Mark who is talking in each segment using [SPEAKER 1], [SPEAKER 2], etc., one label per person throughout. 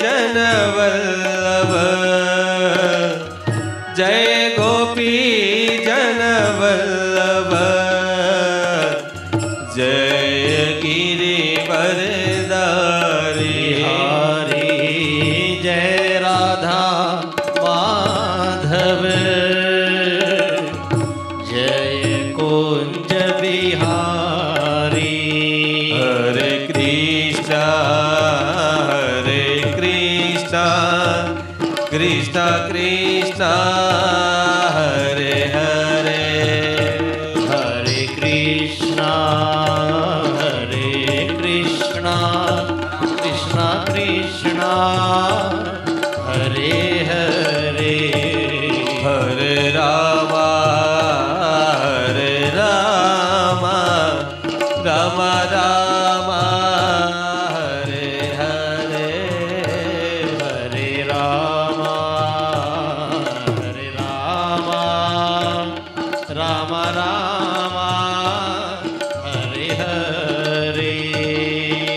[SPEAKER 1] जनवल्लभ जय गोपी जनवल्लभ जय गिरिवरधारी
[SPEAKER 2] हरि जय राधा माधव जय कुंज बिहारी
[SPEAKER 1] हरे कृष्णा कृष्णा कृष्णा हरे हरे
[SPEAKER 2] हरे कृष्णा कृष्णा कृष्णा हरे हरे
[SPEAKER 1] हरे राम राम राम हरे हरे
[SPEAKER 2] हरे राम राम राम हरे हरे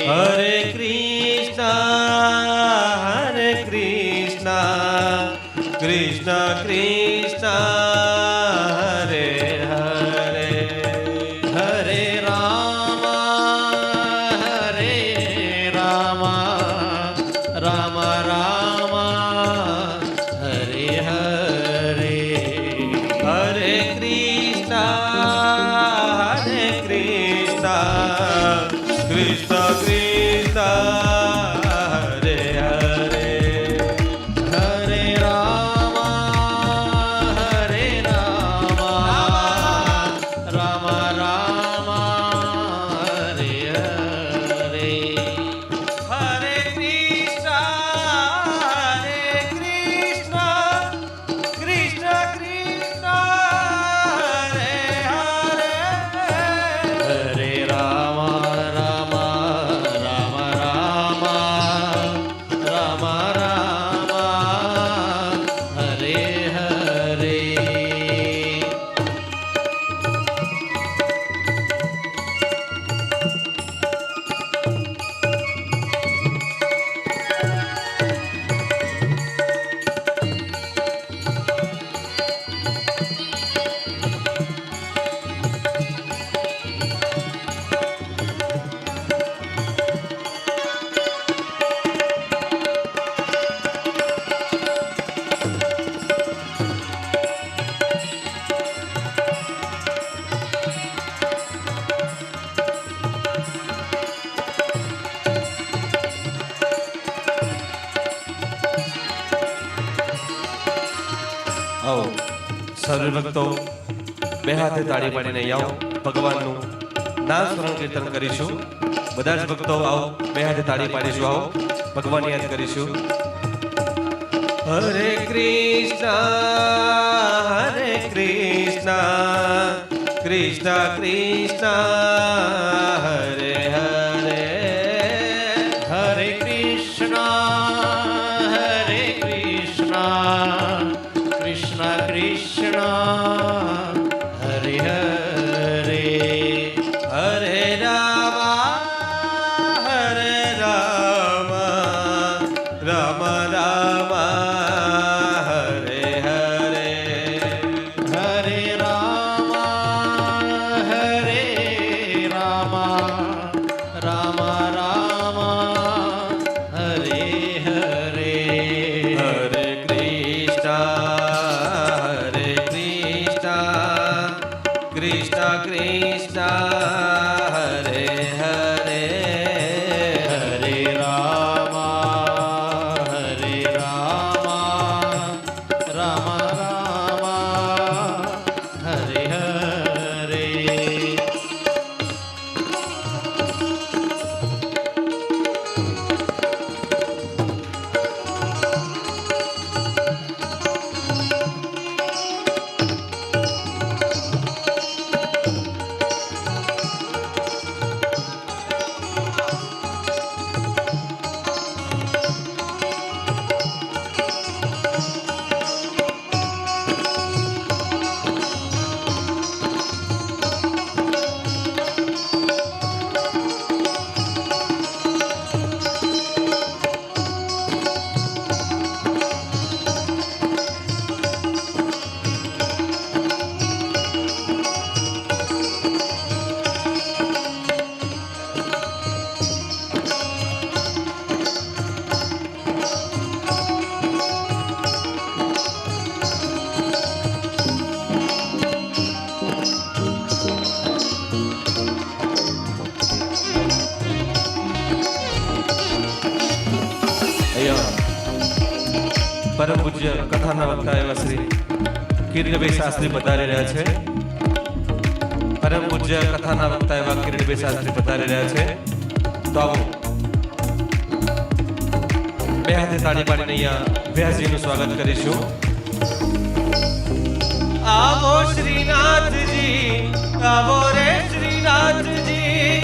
[SPEAKER 1] हरे कृष्णा कृष्णा कृष्णा हरे हरे
[SPEAKER 2] हरे राम राम राम हरे हरे
[SPEAKER 1] हरे कृष्णा कृष्णा कृष्णा हरे हरे
[SPEAKER 2] हरे राम राम राम हरे हरे
[SPEAKER 1] हरे कृष्णा कृष्णा कृष्णा हरे हरे
[SPEAKER 2] हरे राम राम हरे हरे
[SPEAKER 1] आओ सर्व भक्तो બે હાથે તાળી પાડીને આવો ભગવાનનું નામ સ્મરણ કીર્તન કરીશું બધા જ ભક્તો આવો બે હાથે તાળી પાડીશું આવો ભગવાન યાદ કરીશું હરે કૃષ્ણ કૃષ્ણ કૃષ્ણ હરે હરે
[SPEAKER 2] हरे कृष्णा कृष्णा कृष्णा हरे हरे
[SPEAKER 1] हरे राम राम राम हरे हरे
[SPEAKER 2] हरे राम राम राम हरे हरे
[SPEAKER 1] हरे कृष्णा कृष्ण कृष्ण हरे हरे
[SPEAKER 2] हरे राम
[SPEAKER 1] અહીંયા પરમ પૂજ્ય કથાના વક્તા એવા શ્રી કિરીટભાઈ શાસ્ત્રી પધારી રહ્યા છે. પરમ પૂજ્ય કથાના વક્તા એવા કિરીટભાઈ શાસ્ત્રી પધારી રહ્યા છે. તો આવો બે હાથે તાળી પાડીને અહીંયા વ્યાસજીનું સ્વાગત કરીશું. આવો શ્રીનાથજી, આવો રે શ્રીનાથજી,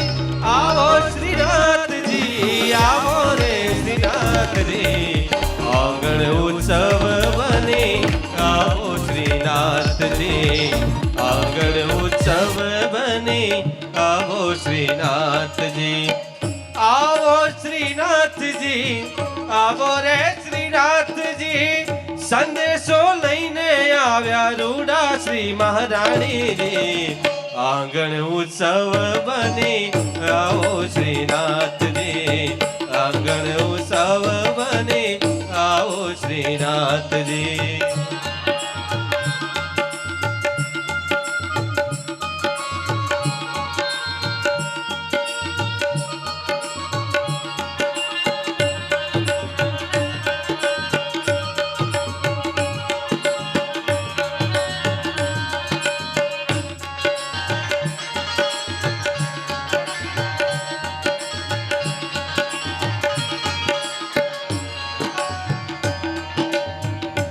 [SPEAKER 1] આવો શ્રીનાથજી, આવો રે શ્રીનાથજી. આંગણ ઉત્સવ બને આવો શ્રીનાથજી, આંગણ ઉત્સવ બને આવો શ્રીનાથજી. આવો શ્રીનાથજી, આવો રે શ્રીનાથજી. સંદેશો લઈને આવ્યા રૂડા શ્રી મહારાણીજી. આંગણ ઉત્સવ બની આવો શ્રીનાથજી, આંગણ ઉત્સવ બની આવો શ્રીનાથજી.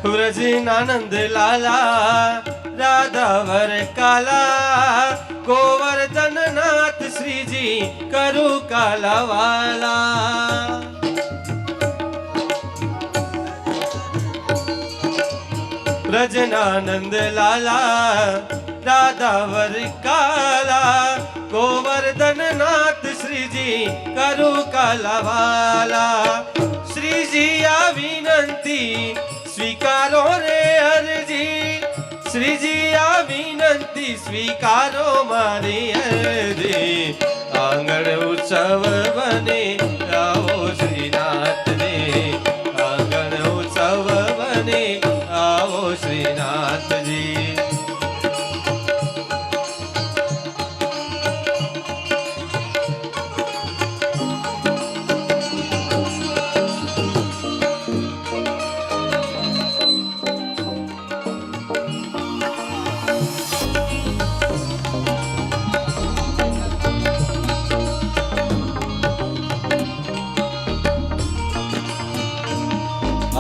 [SPEAKER 1] વ્રજનાનંદ લાલા રાધાવર કાલા, ગોવર્ધન નાથ શ્રીજી કરુ કાલાવાલા. વ્રજનાનંદ લાલા રાધાવર કાલા, ગોવર્ધન નાથ શ્રીજી કરુ કાલાવાલા. શ્રીજી આ વિનંતી સ્વીકારો રે અરજી, શ્રીજી આ વિનંતી સ્વીકારો મારી અરજી. આંગણ ઉત્સવ બને આવો શ્રીનાથજી, આંગણ ઉત્સવ બને આવો શ્રીનાથજી.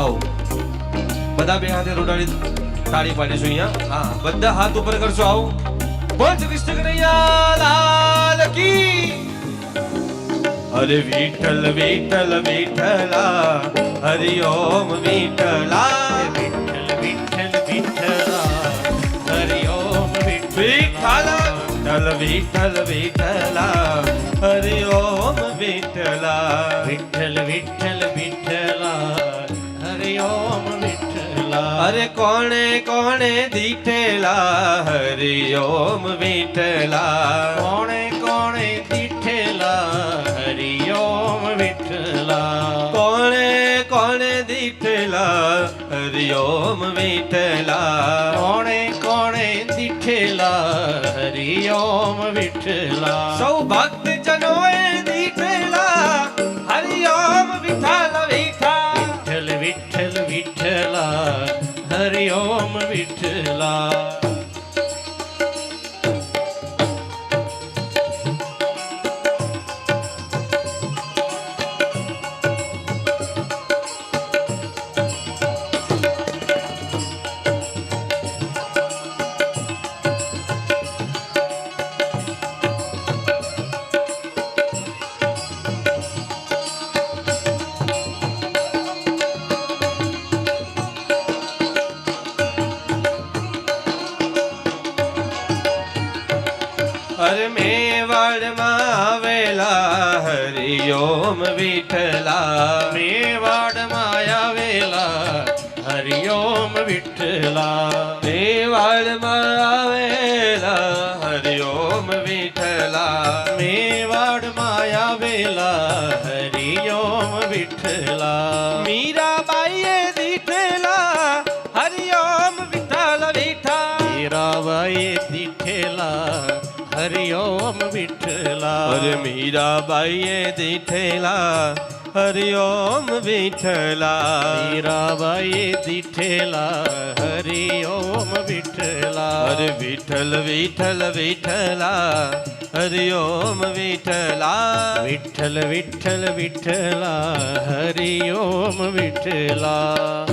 [SPEAKER 1] આવો બધા બે હાથે રોડાડી તાળી પાડીશું અહીંયા. હા, બધા હાથ ઉપર કરશો. આવો બોલ શ્રી કૃષ્ણ કનૈયા લાલ કી. હરે વિઠ્ઠલ વિઠ્ઠલ વિઠ્ઠલા, હરિ ઓમ વિઠ્ઠલા,
[SPEAKER 2] વિઠ્ઠલ વિઠ્ઠલ વિઠ્ઠલા, હરિ ઓમ
[SPEAKER 1] વિઠ્ઠલા, વિઠ્ઠલ વિઠ્ઠલા, હરિ ઓમ વિઠ્ઠલા.
[SPEAKER 2] વિઠ્ઠલ વિઠ્ઠલ વિઠ્ઠલા, હરિ ઓમ વિઠ્ઠલા.
[SPEAKER 1] અરે કોણે કોણે દીઠેલા, હરિ ઓમ વિઠ્ઠલા.
[SPEAKER 2] કોણે કોણે દીઠેલા, હરિ ઓમ વિઠ્ઠલા.
[SPEAKER 1] કોણે કોણે દીઠેલા, હરિ ઓમ વિઠ્ઠલા.
[SPEAKER 2] કોણે કોણે દીઠેલા, હરિ ઓમ વિઠ્ઠલા.
[SPEAKER 1] સૌ ભક્ત જનોએ દીઠેલા, હરિ ઓમ વિઠ્ઠલ વિઠ્ઠલ.
[SPEAKER 2] વિઠ્ઠલ વિઠ્ઠલ વિઠ્ઠલા, હરિ ઓમ વિઠ્ઠલા.
[SPEAKER 1] અરે મેવાડમાં આવેલા, હરિ ઓમ વિઠ્ઠલા.
[SPEAKER 2] મેવાડમાં આવેલા, હરિ ઓમ વિઠ્ઠલા.
[SPEAKER 1] મેવાડમાં આવેલા, હરિ ઓમ વિઠ્ઠલા.
[SPEAKER 2] મેવાડમાં આવેલા, હરિ ઓમ વિઠ્ઠલા.
[SPEAKER 1] મીરાબાઈએ દીઠેલા, હરિ ઓમ વિઠ્ઠલ વિઠ્ઠલ.
[SPEAKER 2] મીરાબાઈએ દીઠેલા, હરિ ઓમ વિઠ્ઠલા.
[SPEAKER 1] અરે મીરાબાઈએ દીઠેલા હરિઓમ વિઠ્ઠલા.
[SPEAKER 2] મીરાબાઈએ દીઠેલા હરિ ઓમ વિઠ્ઠલા.
[SPEAKER 1] અરે વિઠ્ઠલ વિઠ્ઠલ વિઠ્ઠલા હરિઓમ વિઠ્ઠલા.
[SPEAKER 2] વિઠ્ઠલ વિઠ્ઠલ વિઠ્ઠલા હરિ ઓમ વિઠ્ઠલા.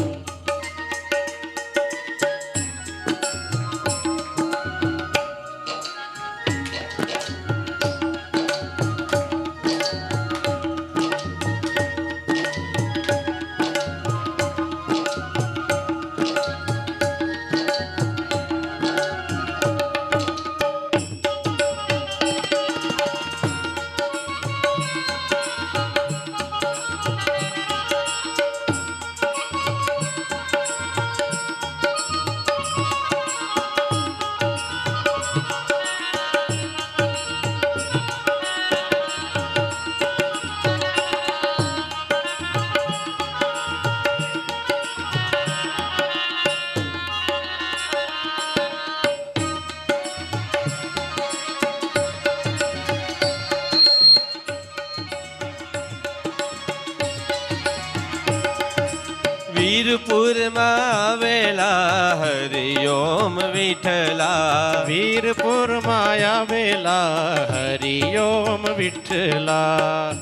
[SPEAKER 1] વીરપુરમાં આવેલા હરિઓમ વિઠ્ઠલા.
[SPEAKER 2] વીરપુરમાં આવેલા હરિ ઓમ વિઠ્ઠલા.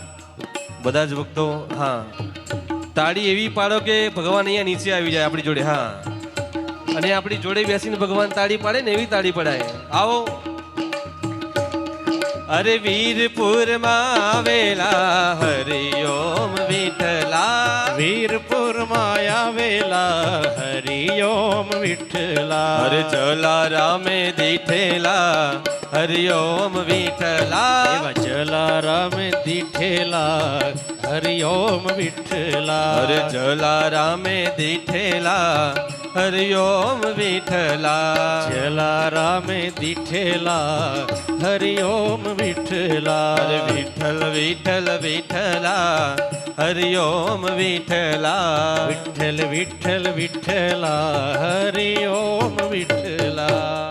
[SPEAKER 1] બધા જ ભક્તો હા તાળી એવી પાડો કે ભગવાન અહીંયા નીચે આવી જાય આપણી જોડે. હા અને આપણી જોડે બેસીને ભગવાન તાળી પાડે ને એવી તાળી પડાય. આવો. અરે વીરપુરમાં આવેલા હરિઓમ વિઠ્ઠલા.
[SPEAKER 2] વીરપુરમાં આવેલા હરિ ઓમ વિઠ્ઠલા.
[SPEAKER 1] અરે જલારામે દીઠેલા હરિઓમ વિઠ્ઠલા.
[SPEAKER 2] એવા જલારામ દીઠેલા હરિ ઓમ વિઠ્ઠલા.
[SPEAKER 1] અરે જલારામે દીઠેલા હરિઓમ વિઠ્ઠલા.
[SPEAKER 2] જલારામ દીઠેલા હરિ ઓમ વિઠ્ઠલા.
[SPEAKER 1] અરે વિઠ્ઠલ વિઠ્ઠલ વિઠ્ઠલા હરિઓમ વિઠ્ઠલા.
[SPEAKER 2] વિઠ્ઠલ વિઠ્ઠલ વિઠ્ઠલા હરિ ઓમ વિઠ્ઠલા.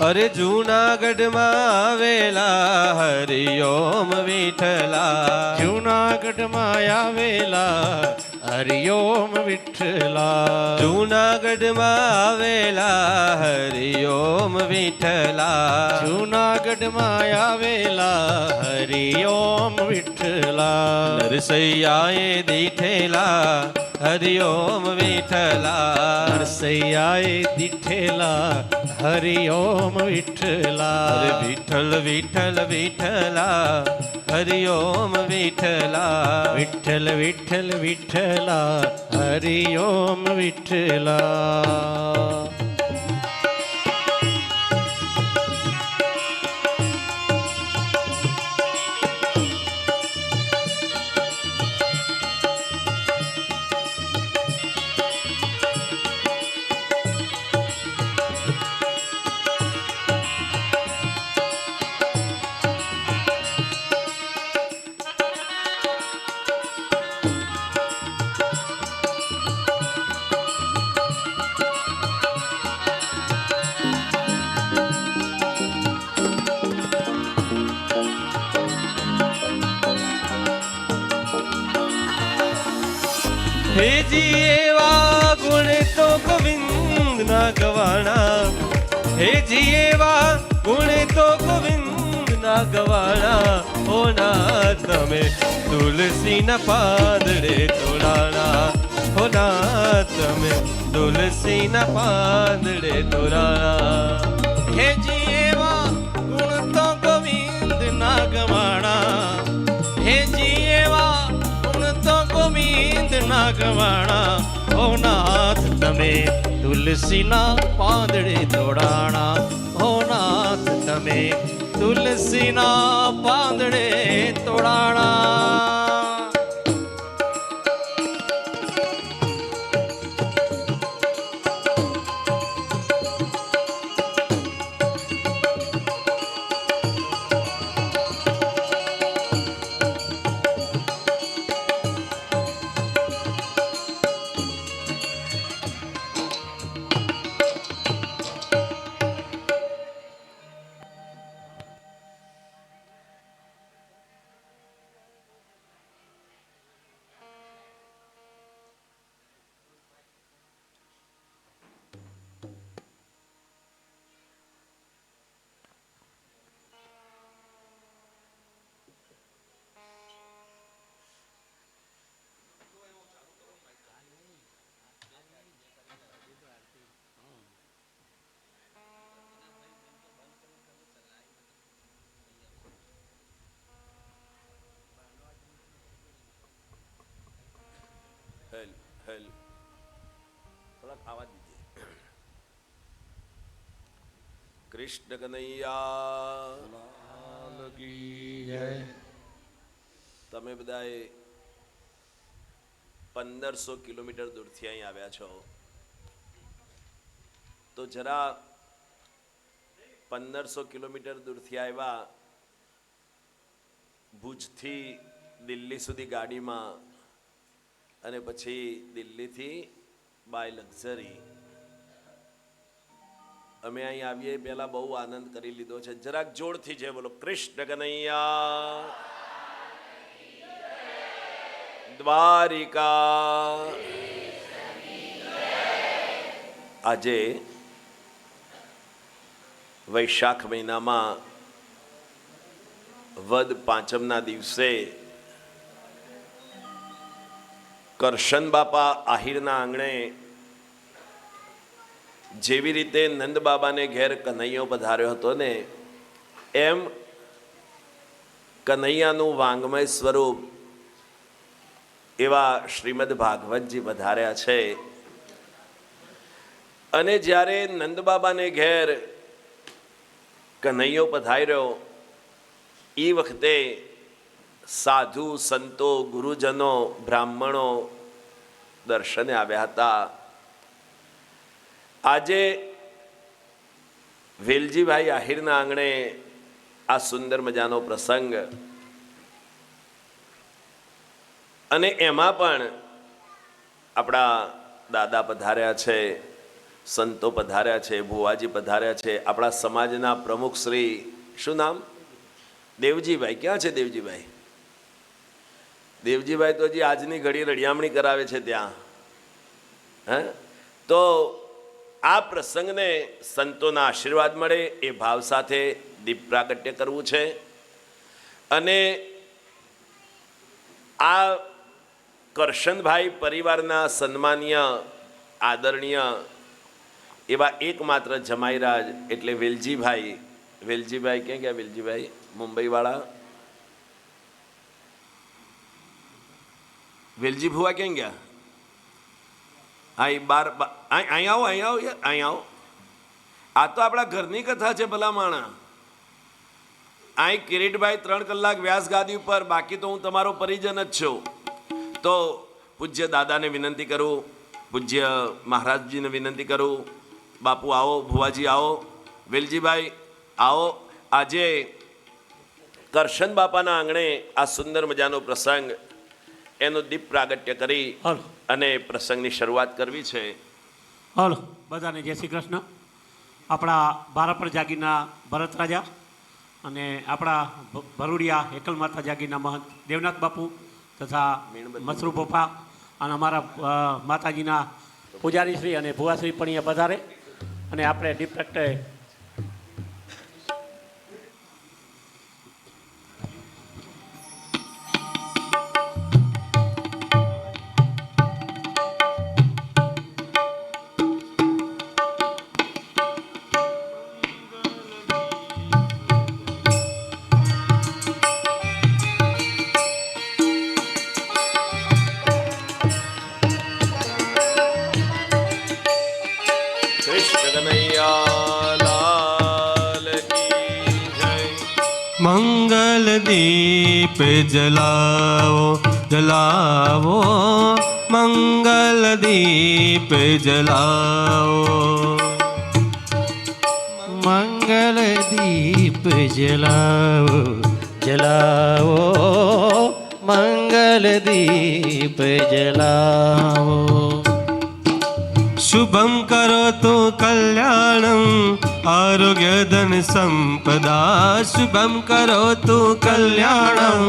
[SPEAKER 1] અરે જૂનાગઢમાં આવેલા હરિઓમ વિઠ્ઠલા.
[SPEAKER 2] જૂનાગઢમાં આવેલા હરિ ઓમ વિઠ્ઠલા.
[SPEAKER 1] જૂનાગઢમાં આવેલા હરિઓમ વિઠ્ઠલા.
[SPEAKER 2] જૂનાગઢમાં આવેલા હરિ ઓમ વિઠ્ઠલા.
[SPEAKER 1] નરસૈયાએ દીઠેલા હરિઓમ વિઠ્ઠલા.
[SPEAKER 2] નરસૈયાએ દીઠેલા હરિ ઓમ વિઠ્ઠલા.
[SPEAKER 1] અરે વિઠ્ઠલ વિઠ્ઠલ વિઠ્ઠલા હરિઓમ વિઠ્ઠલા.
[SPEAKER 2] વિઠ્ઠલ વિઠ્ઠલ વિઠ્ઠલા હરિ ઓમ વિઠ્ઠલા.
[SPEAKER 1] હેજી એવા ગુણ તો ગોવિંદ ના ગવાણા. હેજી એવા ગુણ તો ગોવિંદ ના ગવાણા. ઓ નાથ તમે તુલસી ના પાંદડે તોડાણા. ઓ નાથ તમે તુલસી ના પાંદડે તોડાણા.
[SPEAKER 2] હેજી એવા ગુણ તો ગોવિંદ ના ગવાણા. હેજી એવા ગુણ તો ગોવિંદ ના ગવાણા. ઓ નાથ તમે તુલસીના પાંદડે તોડાણા. ઓ નાથ તમે તુલસીના પાંદડે તોડાણા
[SPEAKER 3] થોડા ખાવા દીજે. કૃષ્ણ કનૈયા તમે બધાએ 1500 કિલોમીટર દૂરથી અહીં આવ્યા છો, તો જરા 1500 કિલોમીટર દૂરથી આવ્યા, ભુજથી દિલ્હી સુધી ગાડીમાં અને પછી દિલ્હીથી બાય લક્ઝરી અમે અહીં આવીએ પહેલા બહુ આનંદ કરી લીધો છે. જરાક જોરથી છે બોલો કૃષ્ણ કનૈયા દ્વારિકા. આજે વૈશાખ મહિનામાં વદ પાંચમના દિવસે કરશન બાપા આહિરના આંગણે જેવી રીતે નંદ બાબાને ઘેર કનૈયો પધાર્યો હતો ને, એમ કનૈયાનું વાંગમય સ્વરૂપ એવા શ્રીમદ ભાગવતજી પધાર્યા છે. અને જ્યારે નંદ બાબાને ઘેર કનૈયો પધાર્યો, એ વખતે સાધુ સંતો ગુરુજનો બ્રાહ્મણો દર્શને આવ્યા હતા. આજે વેલજીભાઈ આહિરના આંગણે આ સુંદર મજાનો પ્રસંગ, અને એમાં પણ આપણા દાદા પધાર્યા છે, સંતો પધાર્યા છે, ભુવાજી પધાર્યા છે, આપણા સમાજના પ્રમુખ શ્રી શું નામ દેવજીભાઈ. ક્યાં છે દેવજીભાઈ? દેવજીભાઈ તો હજી આજની ઘડી રડિયામણી કરાવે છે ત્યાં. હે, તો આ પ્રસંગને સંતોના આશીર્વાદ મળે એ ભાવ સાથે દીપ પ્રાગટ્ય કરવું છે. અને આ કરશનભાઈ પરિવારના સન્માનીય આદરણીય એવા એકમાત્ર જમાઈરાજ એટલે વેલજીભાઈ. વેલજીભાઈ ક્યાં ગયા? વેલજીભાઈ મુંબઈવાળા. વેલજી ભુવા ક્યાં ગયા? અહીં બાર અહીં આવો, અહીં આવો યાર, અહીં આવો. આ તો આપણા ઘરની કથા છે ભલા માણા. અહીં કિરીટભાઈ 3 કલાક વ્યાસ ગાદી ઉપર, બાકી તો હું તમારો પરિજન જ છું. તો પૂજ્ય દાદાને વિનંતી કરું, પૂજ્ય મહારાજજીને વિનંતી કરું, બાપુ આવો, ભુવાજી આવો, વેલજીભાઈ આવો. આજે કરશન બાપાના આંગણે આ સુંદર મજાનો પ્રસંગ, એનું દીપ પ્રાગટ્ય કરી અને પ્રસંગની શરૂઆત કરવી છે.
[SPEAKER 4] હલો બધાને જય શ્રી કૃષ્ણ. આપણા બારાપર જાગીરના ભરત રાજા અને આપણા ભરૂડિયા એકલ માતા જાગીરના મહંત દેવનાથ બાપુ તથા મસરૂ બોપા અને અમારા માતાજીના પૂજારી શ્રી અને ભુવાશ્રી પણ અહીંયા પધારે અને આપણે દીપ પ્રગટે
[SPEAKER 3] કૃષ્ણ કનૈયા
[SPEAKER 1] દીપ જલાવો જલાવો મંગલ દીપ જલાવો
[SPEAKER 2] મંગલ દીપ જલાવો જલાવો મંગલ દીપ જલાવો
[SPEAKER 1] શુભમ કરોતુ કલ્યાણમ આરોગ્ય ધન સંપદા શુભમ કરોતુ કલ્યાણમ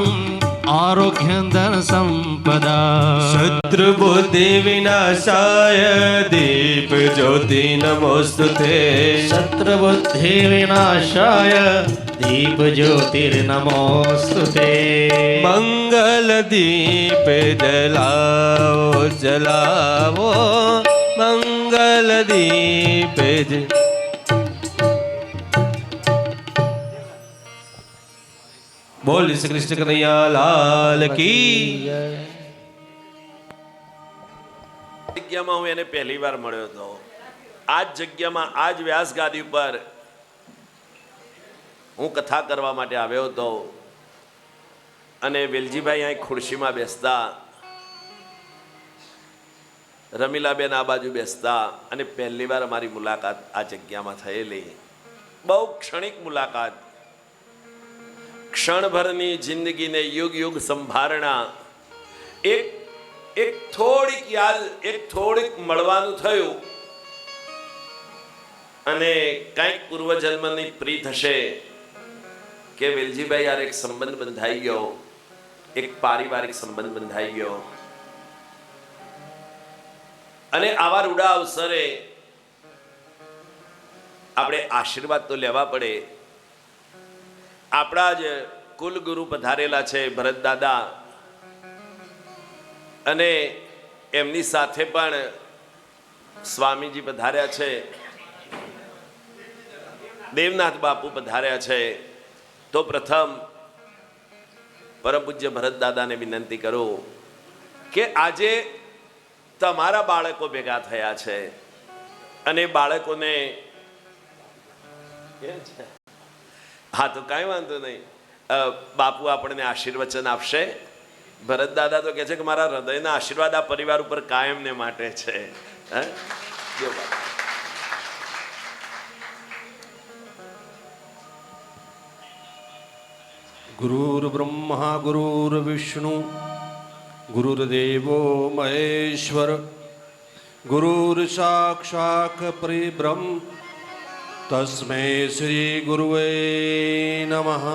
[SPEAKER 2] આરોગ્ય ધન સંપદા
[SPEAKER 1] શત્રુ બુદ્ધિ વિનાશાય દીપ જ્યોતિ નમોસ્તુતે
[SPEAKER 2] શત્રુ બુદ્ધિ વિનાશાય દીપ જ્યોતિર્નમોસ્તુતે
[SPEAKER 1] મંગલ દીપ જલાવો જલાવો મંગલ દીપ બોલ શ્રી કૃષ્ણ કનૈયા લાલ કી
[SPEAKER 3] જગ્યામાં હું એને પહેલી વાર મળ્યો હતો. આ જ જગ્યામાં આ જ વ્યાસ ગાદી ઉપર હું કથા કરવા માટે આવ્યો હતો અને વેલજીભાઈ અહીં ખુરશીમાં બેસતા, રમીલાબેન આ બાજુ બેસતા અને પહેલી વાર અમારી મુલાકાત આ જગ્યામાં થયેલી. બહુ ક્ષણિક મુલાકાત, ક્ષણભરની જિંદગીને યુગ યુગ સંભારણા. એક થોડીક યાદ, એક થોડીક મળવાનું થયું અને કંઈક પૂર્વજન્મની પ્રીત હશે કે વેલજીભાઈ યાર એક સંબંધ બંધાઈ ગયો, એક પારિવારિક સંબંધ બંધાઈ ગયો. અને આવા રૂડા અવસરે આપણે આશીર્વાદ તો લેવા પડે. આપણા જ કુલગુરુ પધારેલા છે ભરત દાદા, અને એમની સાથે પણ સ્વામીજી પધાર્યા છે, દેવનાથ બાપુ પધાર્યા છે. તો પ્રથમ પરમ પૂજ્ય ભરત દાદાને વિનંતી કરું કે આજે તમારા બાળકો ભેગા થયા છે અને બાળકોને હા તો કાંઈ વાંધો નહીં, બાપુ આપણને આશીર્વચન આપશે. ભરત દાદા તો કહે છે કે મારા હૃદયના આશીર્વાદ આ પરિવાર ઉપર કાયમ ને માટે છે.
[SPEAKER 5] ગુરુર બ્રહ્મા ગુરુર વિષ્ણુ ગુરુર્દેવો મહેશ્વર ગુરુર સાક્ષાત પરિબ્રહ્મ તસ્મૈ શ્રી ગુરુવે નમઃ.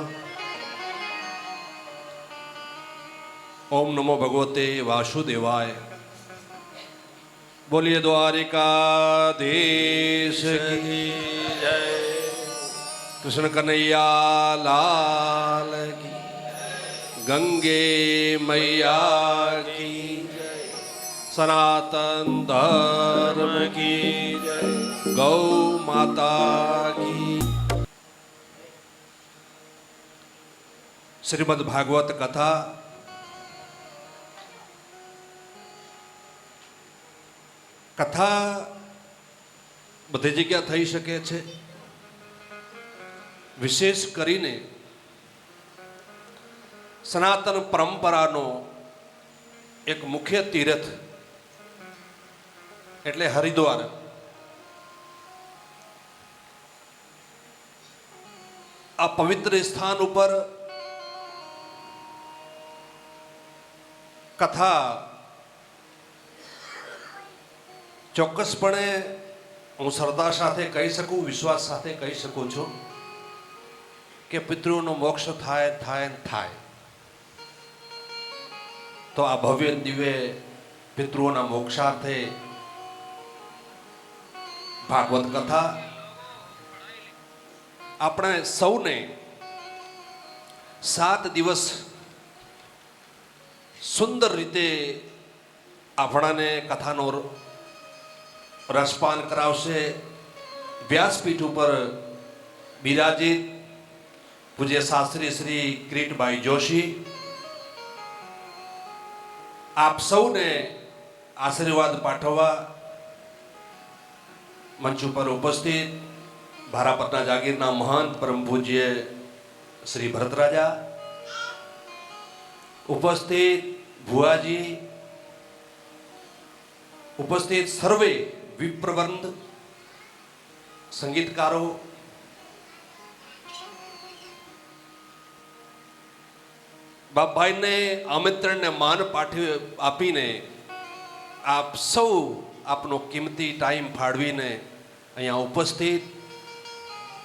[SPEAKER 5] ઓમ નમો ભગવતે વાસુદેવાય. બોલીએ દ્વારિકાધીશ કી જય. કૃષ્ણ કનૈયા લાલ કી, ગંગે મૈયા કી જય, સનાતન ધર્મ કી જય, ગૌ માતા કી. શ્રીમદ ભાગવત કથા કથા બધી જગ્યા થઈ શકે છે. વિશેષ કરીને સનાતન પરંપરાનો એક મુખ્ય તીર્થ એટલે હરિદ્વાર. આ પવિત્ર સ્થાન ઉપર કથા ચોક્કસપણે હું શ્રદ્ધા સાથે કહી શકું, વિશ્વાસ સાથે કહી શકું છું કે પિતૃઓનો મોક્ષ થાય થાય થાય. તો આ ભવ્ય દિવ્ય પિતૃઓના મોક્ષાર્થે ભાગવત કથા આપણે સૌને 7 દિવસ સુંદર રીતે આપણાને કથાનો રસપાન કરાવશે. વ્યાસપીઠ ઉપર બિરાજિત પૂજ્ય શાસ્ત્રી શ્રી કિરીટભાઈ જોશી આપ સૌને આશીર્વાદ પાઠવવા મંચ ઉપર ઉપસ્થિત ભારાપરના જાગીરના મહંત પરમ પૂજ્ય શ્રી ભરતરાજા ઉપસ્થિત ભુવાજી, ઉપસ્થિત સર્વે વિપ્રવૃંદ, સંગીતકારો, બાપભાઈને આમંત્રણને માન આપીને આપ સૌ આપનો કિંમતી ટાઈમ ફાળવીને અહીંયા ઉપસ્થિત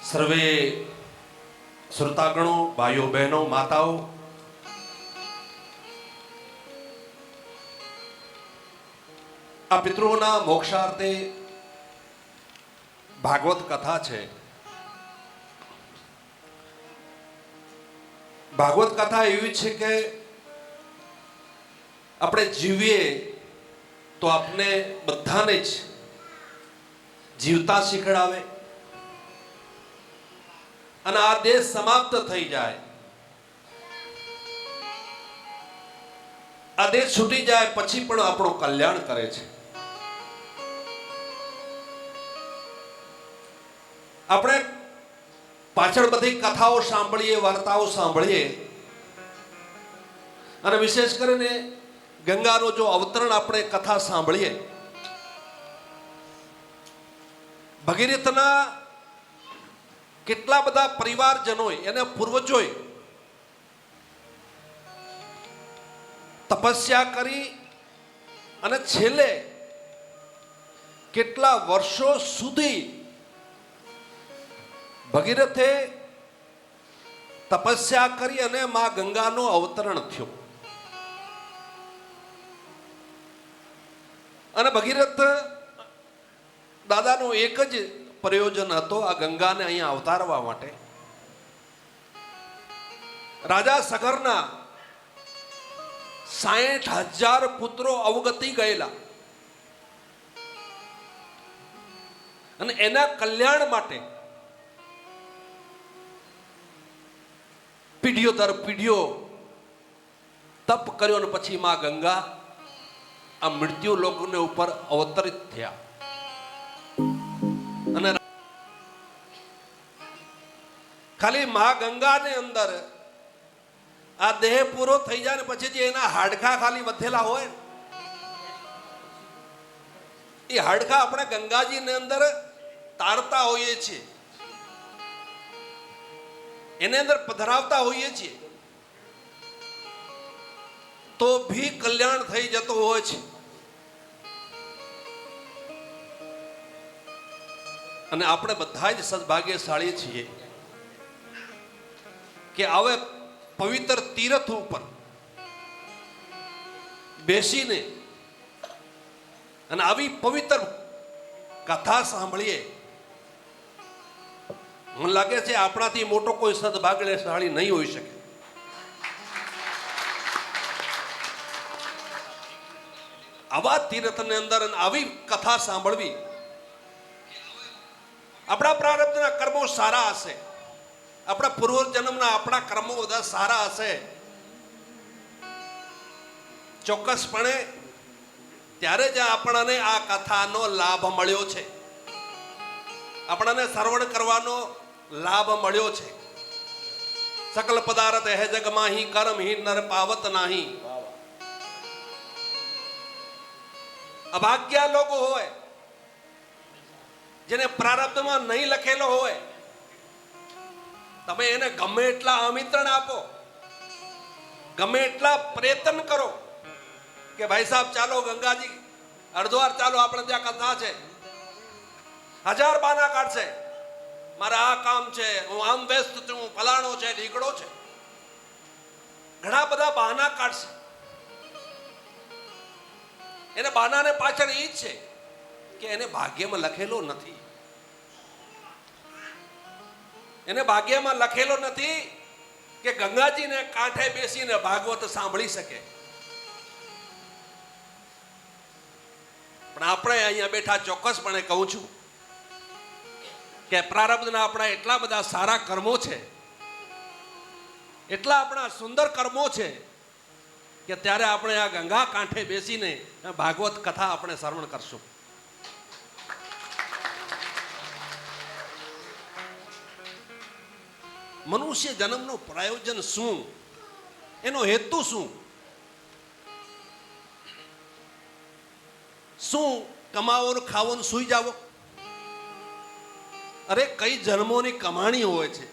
[SPEAKER 5] સર્વે શ્રોતાગણો, ભાઈઓ બહેનો, માતાઓ, આ પિતૃઓના મોક્ષાર્થે ભાગવત કથા છે. ભાગવત કથા એવી છે કે આપણે જીવીએ તો આપને બધાને જ જીવતા શીખડાવે અને આ દેહ સમાપ્ત થઈ જાય, આ દેહ છૂટી જાય પછી પણ આપણું કલ્યાણ કરે છે. આપણે પાછળ બધી કથાઓ સાંભળીએ, વાર્તાઓ સાંભળીએ અને વિશેષ કરીને ગંગાનો જો અવતરણ આપણે કથા સાંભળીએ, ભગીરથના કેટલા બધા પરિવારજનોએ, એને પૂર્વજોએ તપસ્યા કરી અને છેલ્લે કેટલા વર્ષો સુધી ભગીરથે તપસ્યા કરી અને માં ગંગાનો અવતરણ થયો. અને ભગીરથ દાદાનો એક જ પ્રયોજન હતો, આ ગંગાને અહીંયા અવતારવા માટે. રાજા સગરના 60,000 પુત્રો અવગતિ ગયેલા અને એના કલ્યાણ માટે પીઢીઓ દર પીઢીઓ તપ કર્યો અને પછી માં ગંગા આ મૃત્યુ લોકને ઉપર અવતરિત થયા. અને ખાલી માં ગંગાને અંદર આ દેહ પૂરો થઈ જાય ને પછી જે એના હાડકા ખાલી વધેલા હોય, એ હાડકા આપણે ગંગાજીને અંદર તારતા હોઈએ છીએ, એને અંદર પધરાવતા હોઈએ છીએ, તો ભી કલ્યાણ થઈ જતો હોય છે. અને આપણે બધા જ સદભાગ્યશાળી છીએ કે હવે પવિત્ર તીર્થ ઉપર બેસીને અને આવી પવિત્ર કથા સાંભળીએ. મને લાગે છે આપણાથી મોટો કોઈ સદભાગ્યશાળી નહીં હોઈ શકે. આવા તીર્થની અંદર આવી કથા સાંભળવી, આપણા પ્રારબ્ધના કર્મો સારા હશે, આપણા પૂર્વજન્મના આપણા કર્મો બધા સારા હશે, ચોક્કસપણે ત્યારે જ આપણને આ કથાનો લાભ મળ્યો છે, આપણને શ્રવણ કરવાનો લાભ મળ્યો છે. સકલ પદાર્થ હે જગ માહી, કર્મ હી નર પાવત નાહી. અભાગ્યા લોકો હોય, જેને પ્રારબ્ધમાં નહીં લખેલો હોય, તમે એને ગમે એટલા આમંત્રણ આપો, ગમે એટલા પ્રયત્ન કરો કે ભાઈ સાહેબ ચાલો ગંગાજી હરિદ્વાર ચાલો, આપણે ત્યાં કથા છે. 1000 બહાના કાઢશે, મારા આ કામ છે, હું આમ વ્યસ્ત છું, ફલાણો છે, ઢીકડો છે, ઘણા બધા બહાના કાઢશે. એને બહાનાને પાછળ એ જ છે કે એને ભાગ્યમાં લખેલો નથી, એને ભાગ્યમાં લખેલો નથી કે ગંગાજીને કાંઠે બેસીને ભાગવત સાંભળી શકે. પણ આપણે અહીંયા બેઠા ચોક્કસપણે કહું છું કે પ્રારબ્ધના આપણા એટલા બધા સારા કર્મો છે, એટલા આપણા સુંદર કર્મો છે કે ત્યારે આપણે આ ગંગા કાંઠે બેસીને ભાગવત કથા આપણે શ્રવણ કરશું. મનુષ્ય જન્મનું પ્રયોજન શું, એનો હેતુ શું? શું કમાવાનું ખાવાનું સૂઈ જાવો? અરે કઈ જન્મોની કમાણી હોય છે,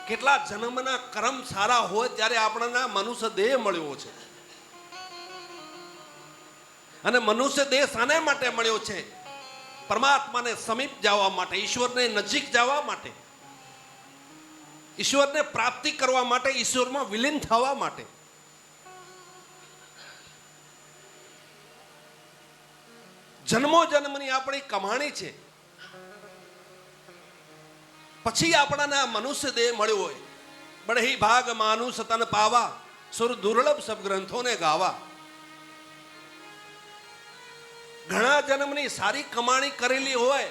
[SPEAKER 5] કેટલા જન્મના કર્મ સારા હોય ત્યારે આપણને મનુષ્ય દેહ મળ્યો છે. અને મનુષ્ય દેહ શાને માટે મળ્યો છે? પરમાત્માને સમીપ જવા માટે, ઈશ્વરને નજીક જવા માટે, ઈશ્વરને પ્રાપ્તિ કરવા માટે, ઈશ્વરમાં વિલીન થવા માટે. જન્મો જન્મની આપણી કમાણી છે. પછી આપણને આ મનુષ્ય દેહ મળ્યો હોય. બઢી ભાગ માનુષ તન પાવા, સુર દુર્લભ સબ ગ્રંથોને ગાવા. ઘણા જન્મની સારી કમાણી કરેલી હોય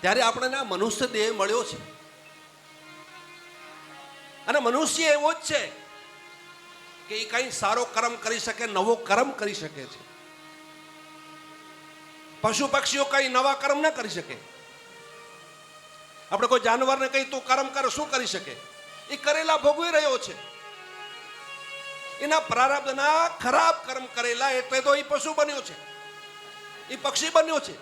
[SPEAKER 5] ત્યારે આપણને આ મનુષ્ય દેહ મળ્યો છે. અને મનુષ્ય એવો જ છે કે એ કઈ સારો કર્મ કરી શકે, નવો કર્મ કરી શકે છે. પશુ પક્ષીઓ કઈ નવા કર્મ ન કરી શકે. આપણે કોઈ જાનવરને કઈ તું કર્મ કર, શું કરી શકે? એ કરેલા ભોગવી રહ્યો છે. એના પ્રારબ્ધના ખરાબ કર્મ કરેલા એટલે તો એ પશુ બન્યો છે, એ પક્ષી બન્યો છે.